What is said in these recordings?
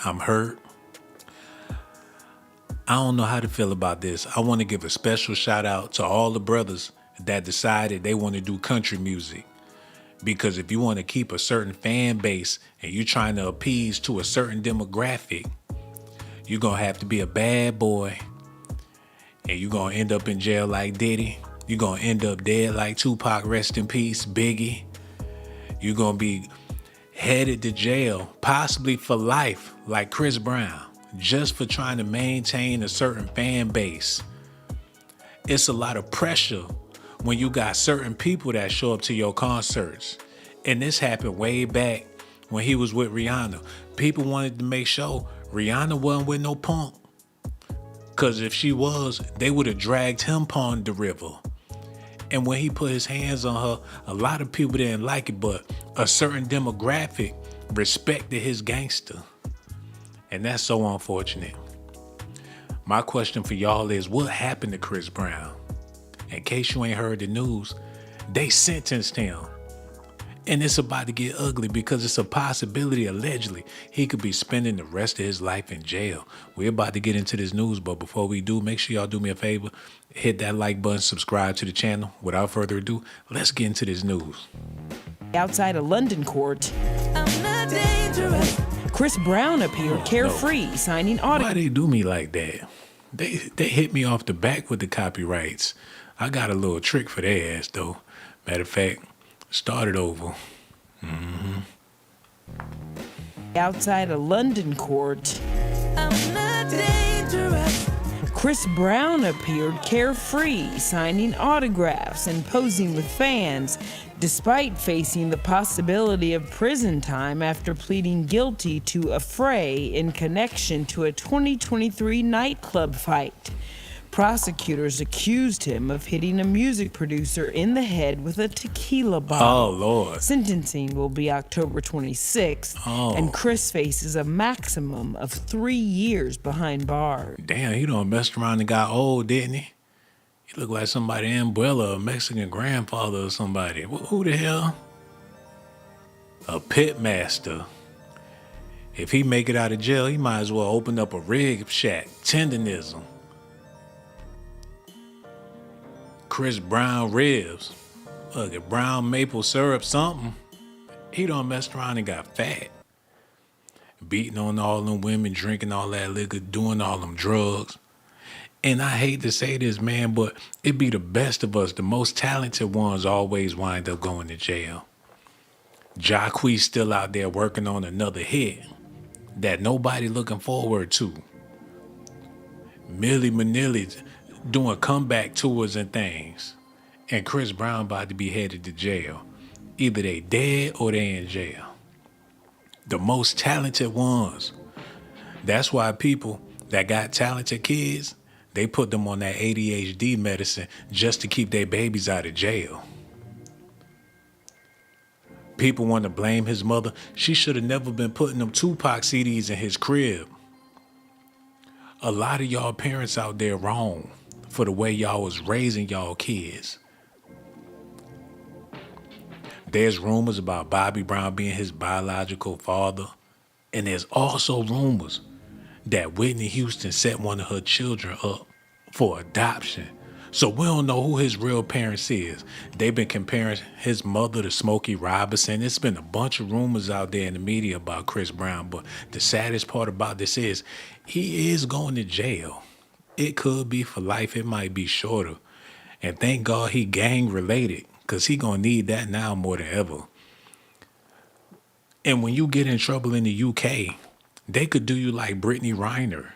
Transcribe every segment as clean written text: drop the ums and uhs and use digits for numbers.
I'm hurt. I don't know how to feel about this. I want to give a special shout out to all the brothers that decided they want to do country music. Because if you want to keep a certain fan base and you're trying to appease to a certain demographic, you're going to have to be a bad boy. And you're going to end up in jail like Diddy. You're going to end up dead like Tupac, rest in peace, Biggie. You're going to be headed to jail, possibly for life, like Chris Brown, just for trying to maintain a certain fan base. It's a lot of pressure when you got certain people that show up to your concerts. And this happened way back when he was with Rihanna. People wanted to make sure Rihanna wasn't with no punk. Because if she was, they would have dragged him pond the river. And when he put his hands on her, a lot of people didn't like it, but a certain demographic respected his gangster. And that's so unfortunate. My question for y'all is, what happened to Chris Brown? In case you ain't heard the news, they sentenced him. And it's about to get ugly because it's a possibility, allegedly, he could be spending the rest of his life in jail. We're about to get into this news, but before we do, make sure y'all do me a favor. Hit that like button, subscribe to the channel. Without further ado, let's get into this news. Outside a London court, Chris Brown appeared carefree, signing autographs. Why they do me like that? They hit me off the back with the copyrights. I got a little trick for their ass, though. Matter of fact, start it over. Outside a London court, Chris Brown appeared carefree, signing autographs and posing with fans, despite facing the possibility of prison time after pleading guilty to a fray in connection to a 2023 nightclub fight. Prosecutors accused him of hitting a music producer in the head with a tequila bottle. Oh, Lord. Sentencing will be October 26th, and Chris faces a maximum of 3 years behind bars. Damn, he done messed around and got old, didn't he? He looked like somebody, Umbrella, a Mexican grandfather or somebody. Who the hell? A pit master. If he make it out of jail, he might as well open up a rig shack. Tendonism. Chris Brown ribs. Look at brown maple syrup something. He done messed around and got fat. Beating on all them women, drinking all that liquor, doing all them drugs. And I hate to say this, man, but it be the best of us. The most talented ones always wind up going to jail. Jacquees still out there working on another hit that nobody looking forward to. Milli Vanilli doing comeback tours and things. And Chris Brown about to be headed to jail. Either they dead or they in jail. The most talented ones. That's why people that got talented kids, they put them on that ADHD medicine just to keep their babies out of jail. People want to blame his mother. She should have never been putting them Tupac CDs in his crib. A lot of y'all parents out there wrong for the way y'all was raising y'all kids. There's rumors about Bobby Brown being his biological father. And there's also rumors that Whitney Houston set one of her children up for adoption. So we don't know who his real parents is. They've been comparing his mother to Smokey Robinson. It's been a bunch of rumors out there in the media about Chris Brown. But the saddest part about this is he is going to jail. It could be for life. It might be shorter. And thank God he gang related, because he going to need that now more than ever. And when you get in trouble in the UK, they could do you like Brittany Reiner.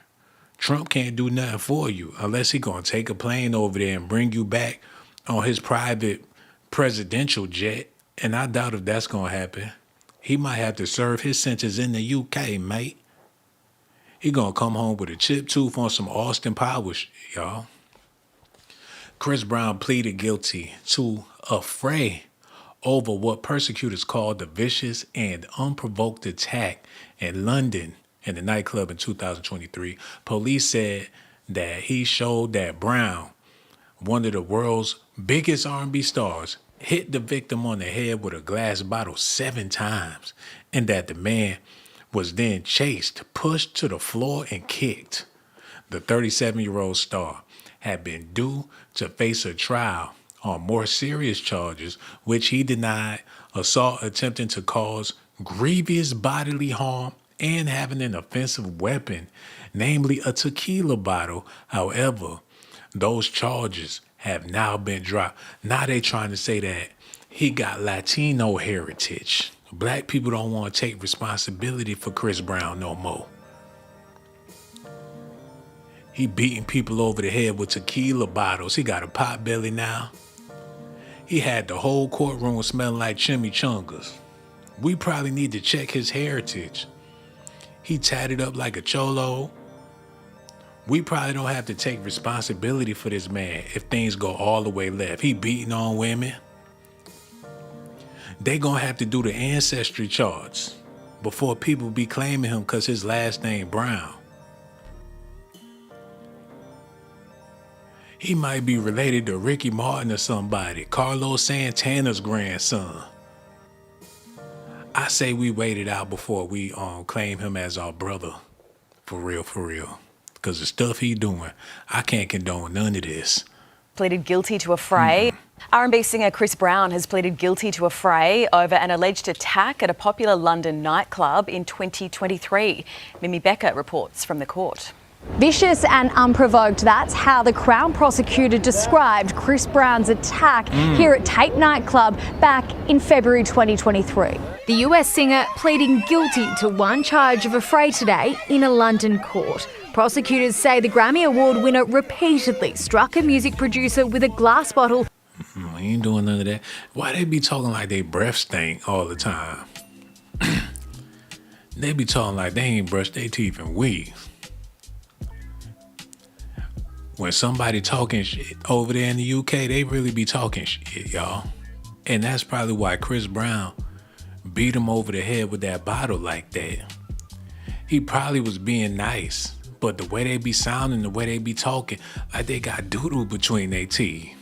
Trump can't do nothing for you unless he going to take a plane over there and bring you back on his private presidential jet. And I doubt if that's going to happen. He might have to serve his sentence in the UK, mate. He gonna come home with a chipped tooth on some Austin Powers, y'all. Chris Brown pleaded guilty to a fray over what prosecutors called the vicious and unprovoked attack in London in the nightclub in 2023. Police said that he showed that Brown, one of the world's biggest R&B stars, hit the victim on the head with a glass bottle 7 times, and that the man was then chased, pushed to the floor, and kicked. The 37-year-old star had been due to face a trial on more serious charges, which he denied: assault attempting to cause grievous bodily harm and having an offensive weapon, namely a tequila bottle. However, those charges have now been dropped. Now they trying to say that he got Latino heritage. Black people don't want to take responsibility for Chris Brown no more. He beating people over the head with tequila bottles. He got a pot belly now. He had the whole courtroom smelling like chimichangas. We probably need to check his heritage. He tatted up like a cholo. We probably don't have to take responsibility for this man if things go all the way left. He beating on women. They gonna have to do the ancestry charts before people be claiming him because his last name Brown. He might be related to Ricky Martin or somebody, Carlos Santana's grandson. I say we wait it out before we claim him as our brother. For real, for real. Because the stuff he doing, I can't condone none of this. Pleaded guilty to a fray. R&B singer Chris Brown has pleaded guilty to a fray over an alleged attack at a popular London nightclub in 2023. Mimi Becker reports from the court. Vicious and unprovoked, that's how the Crown prosecutor described Chris Brown's attack here at Tape nightclub back in February 2023. The US singer pleading guilty to one charge of a fray today in a London court. Prosecutors say the Grammy Award winner repeatedly struck a music producer with a glass bottle. He ain't doing none of that. Why they be talking like they breath stink all the time? They be talking like they ain't brushed their teeth in weeks. When somebody talking shit over there in the UK, they really be talking shit, y'all. And that's probably why Chris Brown beat him over the head with that bottle like that. He probably was being nice, but the way they be sounding, the way they be talking, like they got doodle between their teeth.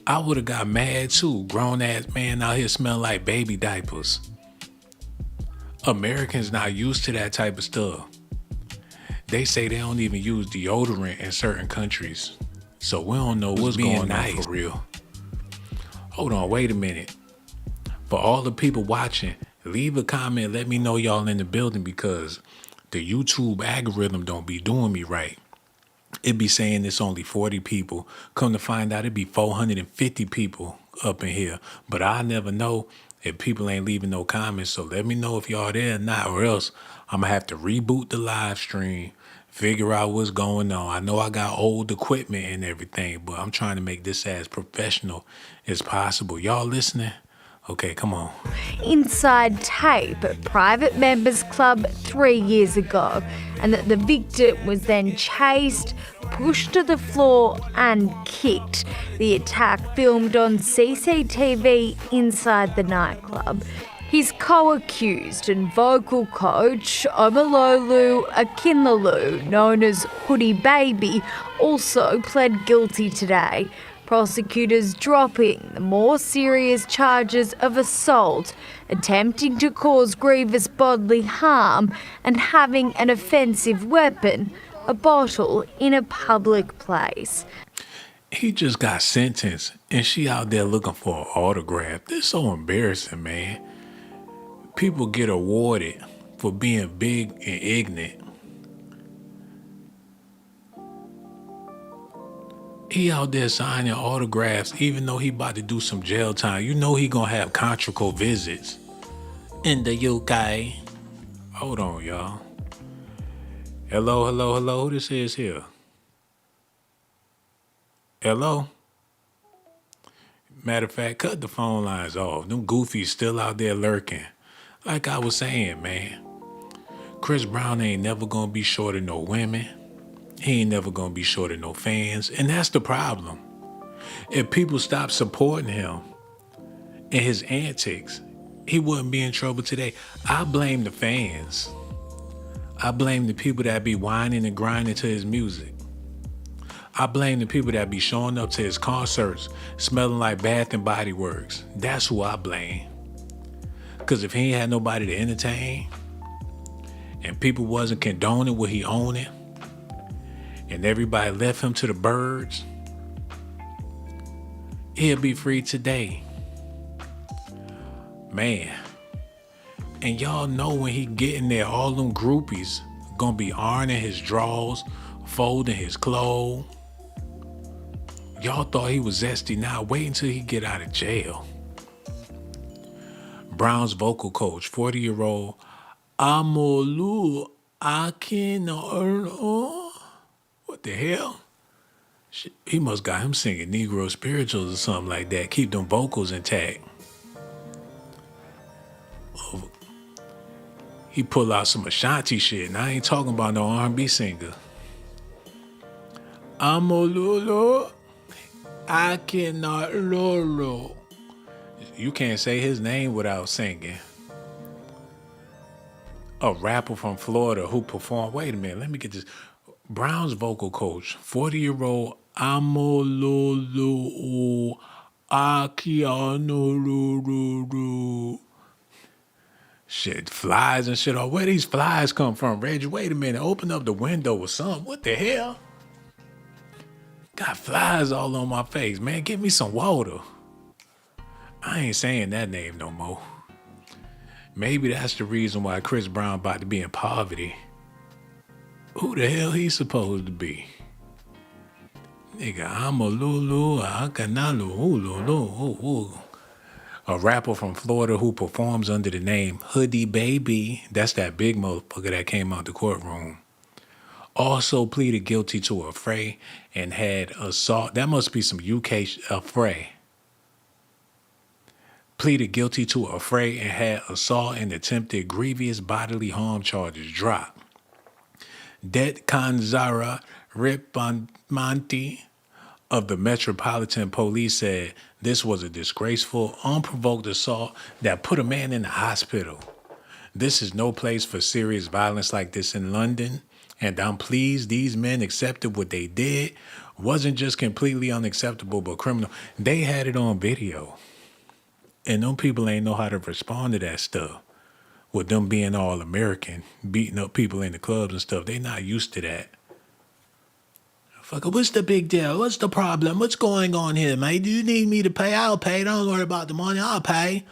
I would have got mad too. Grown ass man out here smelling like baby diapers. Americans not used to that type of stuff. They say they don't even use deodorant in certain countries. So we don't know what's going on for real. Hold on, wait a minute. For all the people watching, leave a comment, let me know y'all in the building because the YouTube algorithm don't be doing me right. It be saying it's only 40 people. Come to find out it be 450 people up in here. But I never know if people ain't leaving no comments. So let me know if y'all there or not, or else I'm gonna have to reboot the live stream, figure out what's going on. I know I got old equipment and everything, but I'm trying to make this as professional as possible. Y'all listening? Okay, come on. Inside Tape, a private members club 3 years ago, and that the victim was then chased, pushed to the floor and kicked. The attack filmed on CCTV inside the nightclub. His co-accused and vocal coach, Omololu Akinlalu, known as Hoodie Baby, also pled guilty today. Prosecutors dropping the more serious charges of assault, attempting to cause grievous bodily harm, and having an offensive weapon, a bottle, in a public place. He just got sentenced and she out there looking for an autograph. This is so embarrassing, man. People get awarded for being big and ignorant. He out there signing autographs even though he about to do some jail time. You know he gonna have conjugal visits in the UK. Hold on, y'all. Hello, hello, hello. Who this is here? Hello? Matter of fact, cut the phone lines off. Them goofies still out there lurking. Like I was saying, man, Chris Brown ain't never gonna be short of no women. He ain't never gonna be short of no fans. And that's the problem. If people stop supporting him and his antics, he wouldn't be in trouble today. I blame the fans. I blame the people that be whining and grinding to his music. I blame the people that be showing up to his concerts smelling like Bath and Body Works. That's who I blame. Because if he ain't had nobody to entertain, and people wasn't condoning what he owning, and everybody left him to the birds, he'll be free today. Man. And y'all know when he get in there, all them groupies gonna be ironing his drawers, folding his clothes. Y'all thought he was zesty. Now wait until he get out of jail. Brown's vocal coach, 40-year-old Amolu Akinoro. What the hell? He must got him singing Negro spirituals or something like that. Keep them vocals intact. He pull out some Ashanti shit, and I ain't talking about no R&B singer. Amololo, I cannot lolo. You can't say his name without singing. A rapper from Florida who performed. Wait a minute, let me get this. Brown's vocal coach, 40-year-old Amololo Akiano. Shit, flies and shit. Oh, where these flies come from, Reggie? Wait a minute. Open up the window or something. What the hell? Got flies all on my face, man. Give me some water. I ain't saying that name no more. Maybe that's the reason why Chris Brown about to be in poverty. Who the hell he supposed to be? Nigga, I'm a lulu. I cannot lulu. A rapper from Florida who performs under the name Hoodie Baby. That's that big motherfucker that came out the courtroom. Also pleaded guilty to a fray and had assault. That must be some UK fray. Pleaded guilty to a fray and had assault and attempted grievous bodily harm charges dropped. Det Kanzara Ripamanti of the Metropolitan Police said this was a disgraceful, unprovoked assault that put a man in the hospital. This is no place for serious violence like this in London, and I'm pleased these men accepted what they did. Wasn't just completely unacceptable, but criminal. They had it on video. And them people ain't know how to respond to that stuff. With them being all American, beating up people in the clubs and stuff, they not used to that. Fucker, what's the big deal? What's the problem? What's going on here, mate? Do you need me to pay? I'll pay. Don't worry about the money. I'll pay.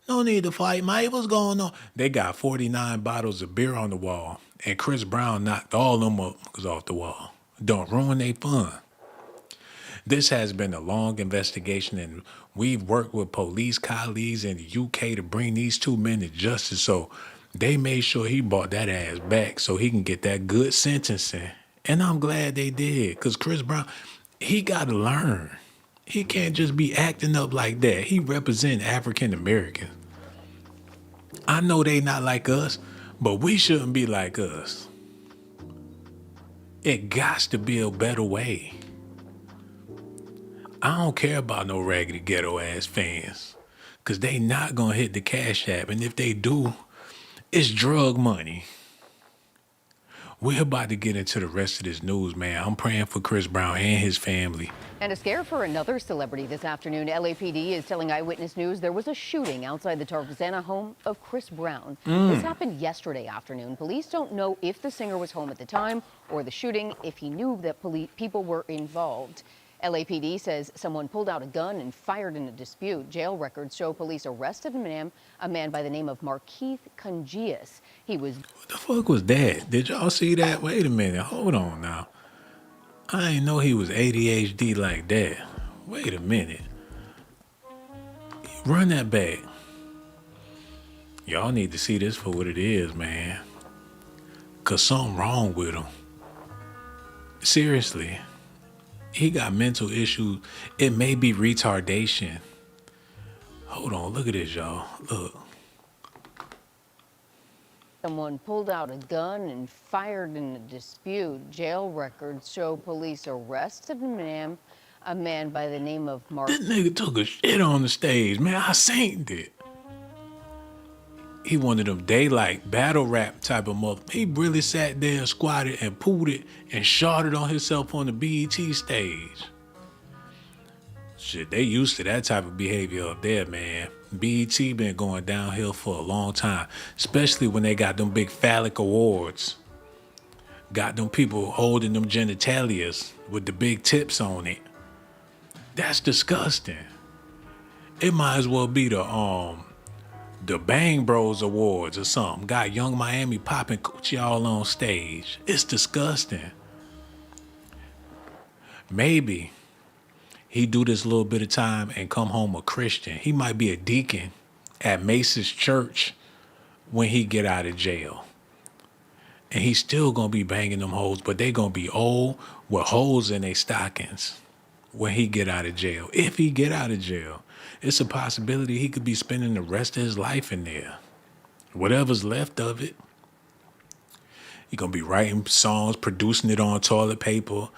No need to fight, mate. What's going on? They got 49 bottles of beer on the wall, and Chris Brown knocked all them motherfuckers off the wall. Don't ruin their fun. This has been a long investigation, and we've worked with police colleagues in the UK to bring these two men to justice, so they made sure he brought that ass back so he can get that good sentencing. And I'm glad they did, because Chris Brown, he got to learn. He can't just be acting up like that. He represents African Americans. I know they not like us, but we shouldn't be like us. It got to be a better way. I don't care about no raggedy ghetto ass fans, because they not going to hit the Cash App, and if they do, it's drug money. We're about to get into the rest of this news, man. I'm praying for Chris Brown and his family. And a scare for another celebrity this afternoon. LAPD is telling Eyewitness News there was a shooting outside the Tarzana home of Chris Brown. This happened yesterday afternoon. Police don't know if the singer was home at the time or the shooting, if he knew that people were involved. LAPD says someone pulled out a gun and fired in a dispute. Jail records show police arrested a man by the name of Markeith Congius. He was... What the fuck was that? Did y'all see that? Wait a minute. Hold on now. I didn't know he was ADHD like that. Wait a minute. Run that back. Y'all need to see this for what it is, man. Because something wrong with him. Seriously. He got mental issues. It may be retardation. Hold on, look at this, y'all. Look. Someone pulled out a gun and fired in a dispute. Jail records show police arrested a man by the name of Mark. This nigga took a shit on the stage, man. I seen it. He one of them daylight battle rap type of mother. He really sat there, squatted, and pulled it and shot it on himself on the BET stage. Shit, they used to that type of behavior up there, man. BET been going downhill for a long time, especially when they got them big phallic awards. Got them people holding them genitalias with the big tips on it. That's disgusting. It might as well be the Bang Bros Awards or something. Got Young Miami popping coochie all on stage. It's disgusting. Maybe he do this little bit of time and come home a Christian. He might be a deacon at Mace's church when he get out of jail. And he's still gonna be banging them hoes, but they gonna be old with holes in their stockings when he get out of jail. If he get out of jail, it's a possibility he could be spending the rest of his life in there. Whatever's left of it. He gonna be writing songs, producing it on toilet paper.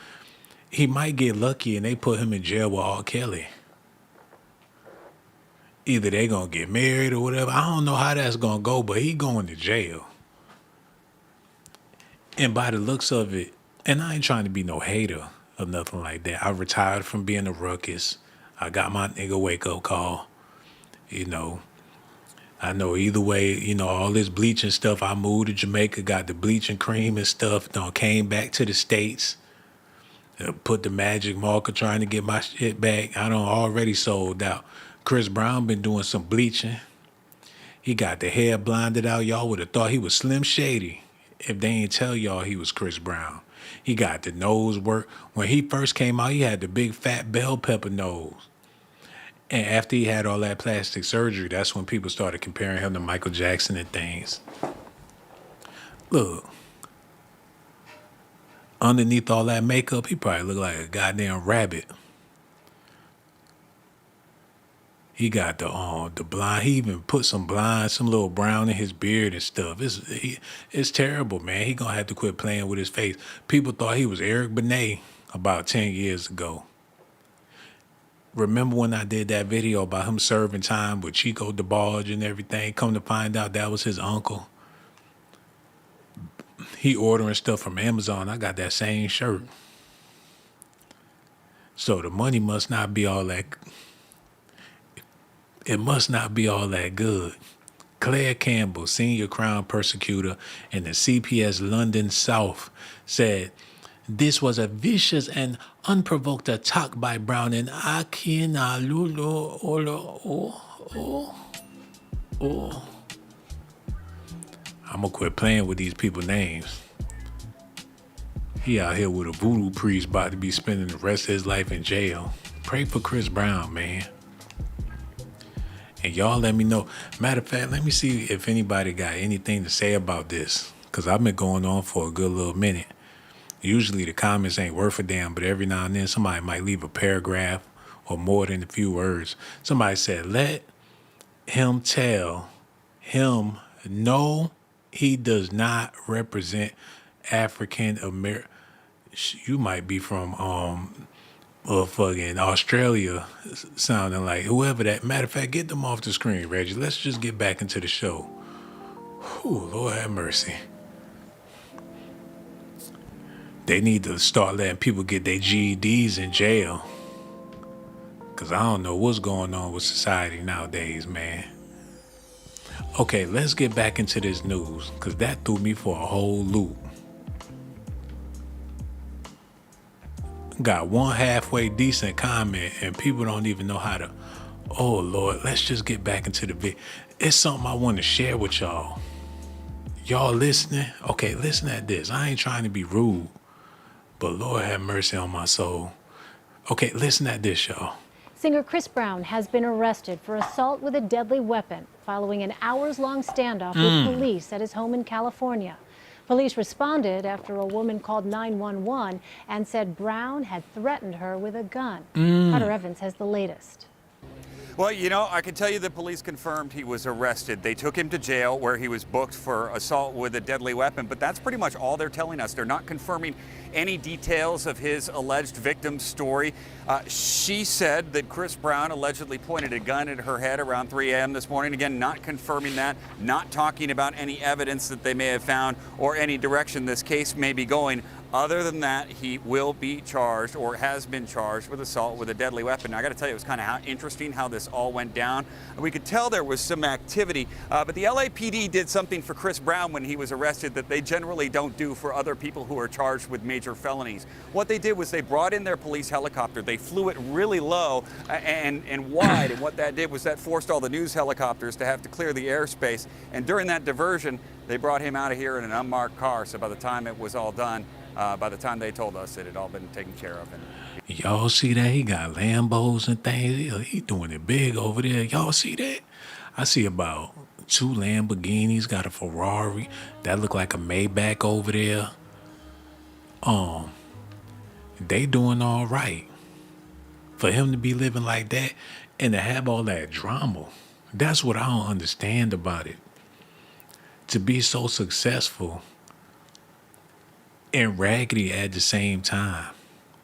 He might get lucky and they put him in jail with R. Kelly. Either they gonna get married or whatever. I don't know how that's gonna go, but he going to jail. And by the looks of it, and I ain't trying to be no hater or nothing like that. I retired from being a ruckus. I got my nigga wake up call. You know, I know either way, you know, all this bleaching stuff. I moved to Jamaica, got the bleaching cream and stuff. Came back to the States. Put the magic marker trying to get my shit back. I already sold out. Chris Brown been doing some bleaching. He got the hair blinded out. Y'all would have thought he was Slim Shady if they ain't tell y'all he was Chris Brown. He got the nose work. When he first came out, he had the big fat bell pepper nose. And after he had all that plastic surgery, that's when people started comparing him to Michael Jackson and things. Look, underneath all that makeup, he probably looked like a goddamn rabbit. He got the blind. He even put some little brown in his beard and stuff. It's terrible, man. He gonna have to quit playing with his face. People thought he was Eric Benet about 10 years ago. Remember when I did that video about him serving time with Chico DeBarge and everything? Come to find out that was his uncle. He ordering stuff from Amazon. I got that same shirt. So the money must not be all that. It must not be all that good. Claire Campbell, senior Crown prosecutor in the CPS London South, said, "This was a vicious and unprovoked attack by Brown and Akinalulo. I'm gonna quit playing with these people's names. He out here with a voodoo priest about to be spending the rest of his life in jail. Pray for Chris Brown, man. And y'all let me know. Matter of fact, let me see if anybody got anything to say about this, because I've been going on for a good little minute. Usually the comments ain't worth a damn, but every now and then somebody might leave a paragraph or more than a few words. Somebody said, let him tell him no, he does not represent African American. You might be from fucking Australia, sounding like whoever that. Matter of fact, get them off the screen, Reggie. Let's just get back into the show. Whew, Lord have mercy. They need to start letting people get their GEDs in jail. Because I don't know what's going on with society nowadays, man. Okay, let's get back into this news, because that threw me for a whole loop. Got one halfway decent comment and people don't even know how to. Oh Lord, let's just get back into the video. It's something I want to share with y'all. Y'all listening? Okay, listen at this. I ain't trying to be rude, but Lord have mercy on my soul. Okay, listen at this, y'all. Singer Chris Brown has been arrested for assault with a deadly weapon following an hours-long standoff with police at his home in California. Police responded after a woman called 911 and said Brown had threatened her with a gun. Carter Evans has the latest. Well, you know, I can tell you the police confirmed he was arrested. They took him to jail where he was booked for assault with a deadly weapon, but that's pretty much all they're telling us. They're not confirming any details of his alleged victim's story. She said that Chris Brown allegedly pointed a gun at her head around 3 a.m. this morning. Again, not confirming that, not talking about any evidence that they may have found or any direction this case may be going Other than that, he will be charged, or has been charged, with assault with a deadly weapon. Now, I got to tell you, it was kind of interesting how this all went down. We could tell there was some activity, but the LAPD did something for Chris Brown when he was arrested that they generally don't do for other people who are charged with major felonies. What they did was they brought in their police helicopter. They flew it really low and wide, and what that did was that forced all the news helicopters to have to clear the airspace. And during that diversion, they brought him out of here in an unmarked car. So by the time it was all done, by the time they told us, it had all been taken care of. And Y'all see that? He got Lambos and things. He doing it big over there. Y'all see that? I see about 2 Lamborghinis, got a Ferrari. That look like a Maybach over there. They doing all right. For him to be living like that and to have all that drama, that's what I don't understand about it. To be so successful and raggedy at the same time,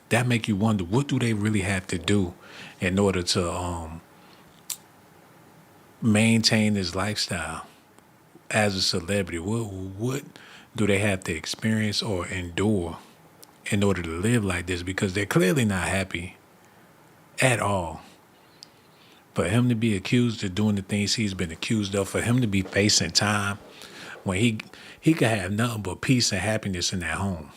that make you wonder, what do they really have to do in order to maintain this lifestyle as a celebrity? What do they have to experience or endure in order to live like this? Because they're clearly not happy at all. For him to be accused of doing the things he's been accused of, for him to be facing time when he could have nothing but peace and happiness in that home.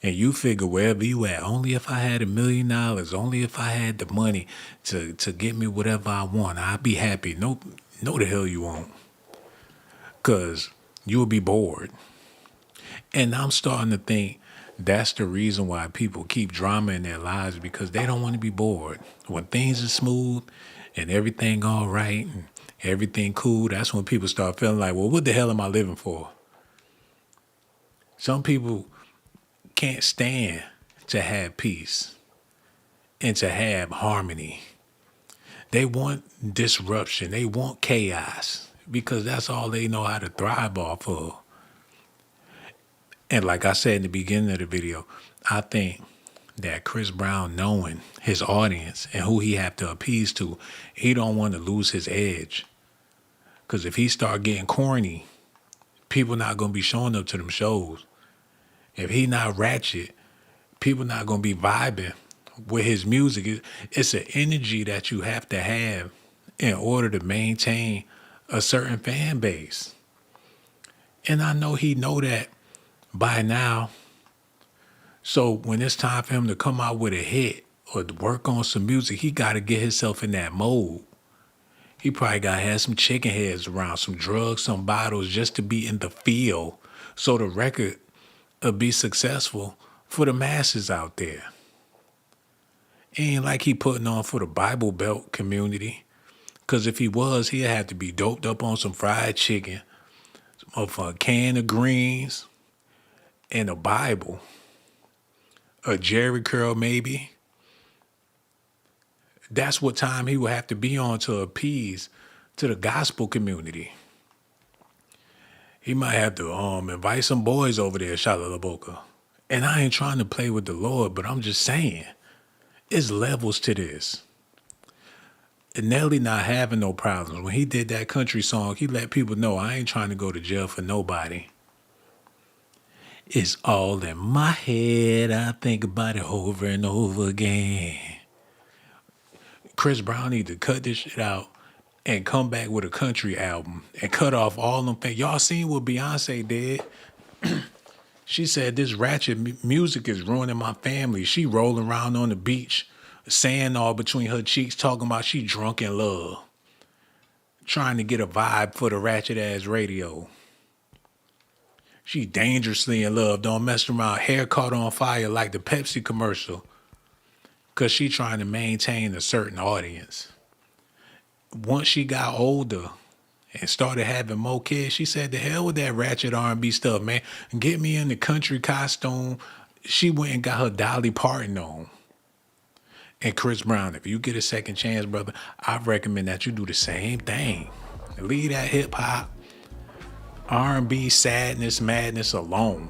And you figure wherever you at, only if I had $1 million, only if I had the money to get me whatever I want, I'd be happy. No the hell you won't. Because you'll be bored. And I'm starting to think that's the reason why people keep drama in their lives, because they don't want to be bored. When things are smooth and everything all right and everything cool, that's when people start feeling like, well, what the hell am I living for? Some people can't stand to have peace and to have harmony. They want disruption. They want chaos because that's all they know how to thrive off of. And like I said in the beginning of the video, I think that Chris Brown, knowing his audience and who he have to appease to, he don't want to lose his edge. Because if he start getting corny, people not going to be showing up to them shows. If he not ratchet, people not going to be vibing with his music. It's an energy that you have to have in order to maintain a certain fan base. And I know he know that by now. So when it's time for him to come out with a hit or to work on some music, he got to get himself in that mode. He probably got to have some chicken heads around, some drugs, some bottles, just to be in the field so the record will be successful for the masses out there. Ain't like he putting on for the Bible Belt community. Because if he was, he'd have to be doped up on some fried chicken, of a can of greens, and a Bible. A Jerry curl maybe. That's what time he would have to be on to appease to the gospel community. He might have to invite some boys over there, Shalalaboka. And I ain't trying to play with the Lord, but I'm just saying, it's levels to this. And Nelly not having no problems. When he did that country song, he let people know, I ain't trying to go to jail for nobody. It's all in my head. I think about it over and over again. Chris Brown need to cut this shit out and come back with a country album and cut off all them things. Y'all seen what Beyonce did? She said this ratchet music is ruining my family. She rolling around on the beach, sand all between her cheeks, talking about she drunk in love, trying to get a vibe for the ratchet ass radio. She dangerously in love, don't mess around, hair caught on fire like the Pepsi commercial, because she trying to maintain a certain audience. Once she got older and started having more kids, she said, the hell with that ratchet R&B stuff, man. Get me in the country costume. She went and got her Dolly Parton on. And Chris Brown, if you get a second chance, brother, I recommend that you do the same thing. Leave that hip-hop, R&B, sadness, madness alone.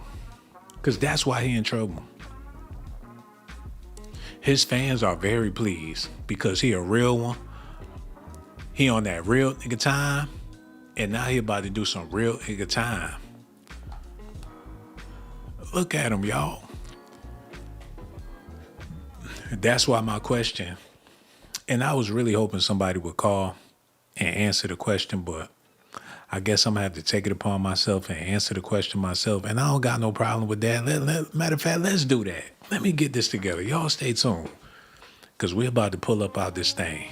Because that's why he in trouble. His fans are very pleased because he a real one. He on that real nigga time. And now he about to do some real nigga time. Look at him, y'all. That's why my question, and I was really hoping somebody would call and answer the question, but I guess I'm gonna have to take it upon myself and answer the question myself. And I don't got no problem with that. Matter of fact, let's do that. Let me get this together. Y'all stay tuned, because we're about to pull up out this thing.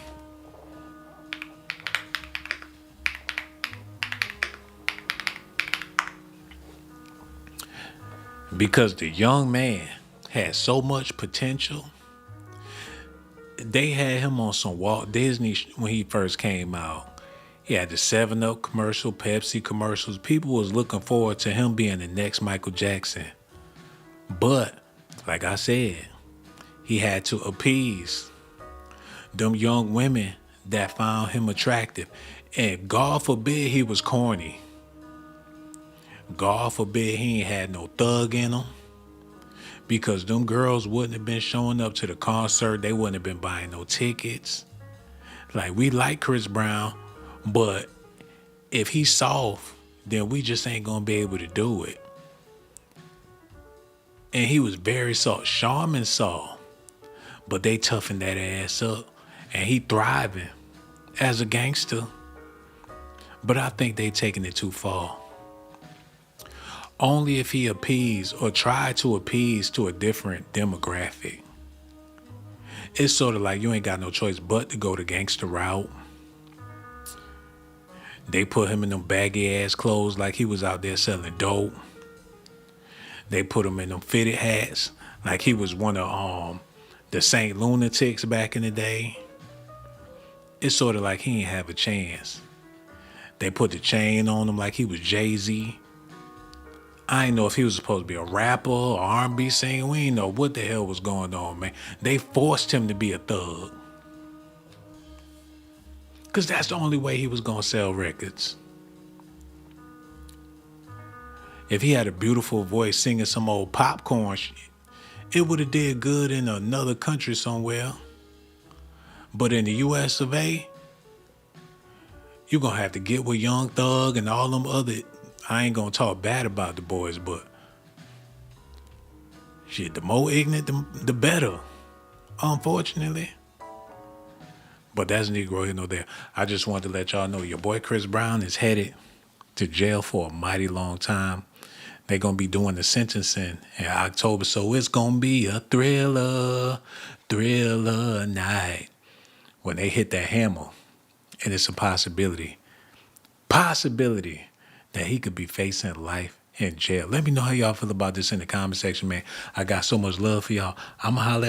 Because the young man had so much potential. They had him on some Walt Disney when he first came out. He had the 7-Up commercial, Pepsi commercials. People was looking forward to him being the next Michael Jackson. But, like I said, he had to appease them young women that found him attractive. And God forbid he was corny. God forbid he ain't had no thug in him. Because them girls wouldn't have been showing up to the concert. They wouldn't have been buying no tickets. Like, we like Chris Brown, but if he's soft, then we just ain't gonna be able to do it. And he was very soft. Charmin soft, but they toughened that ass up. And he thriving as a gangster. But I think they taking it too far. Only if he appeased or tried to appease to a different demographic. It's sort of like you ain't got no choice but to go the gangster route. They put him in them baggy ass clothes like he was out there selling dope. They put him in them fitted hats like he was one of the Saint Lunatics back in the day. It's sort of like he ain't have a chance. They put the chain on him like he was Jay-Z. I ain't know if he was supposed to be a rapper or R&B singer. We ain't know what the hell was going on, man. They forced him to be a thug. Because that's the only way he was going to sell records. If he had a beautiful voice singing some old popcorn shit, it would have did good in another country somewhere. But in the US of A, you're going to have to get with Young Thug and all them other... I ain't gonna talk bad about the boys, but shit, the more ignorant, the better, unfortunately. But that's Negro here, no there. I just wanted to let y'all know your boy Chris Brown is headed to jail for a mighty long time. They're gonna be doing the sentencing in October, so it's gonna be a thriller night when they hit that hammer. And it's a possibility that he could be facing life in jail. Let me know how y'all feel about this in the comment section, man. I got so much love for y'all. I'ma holler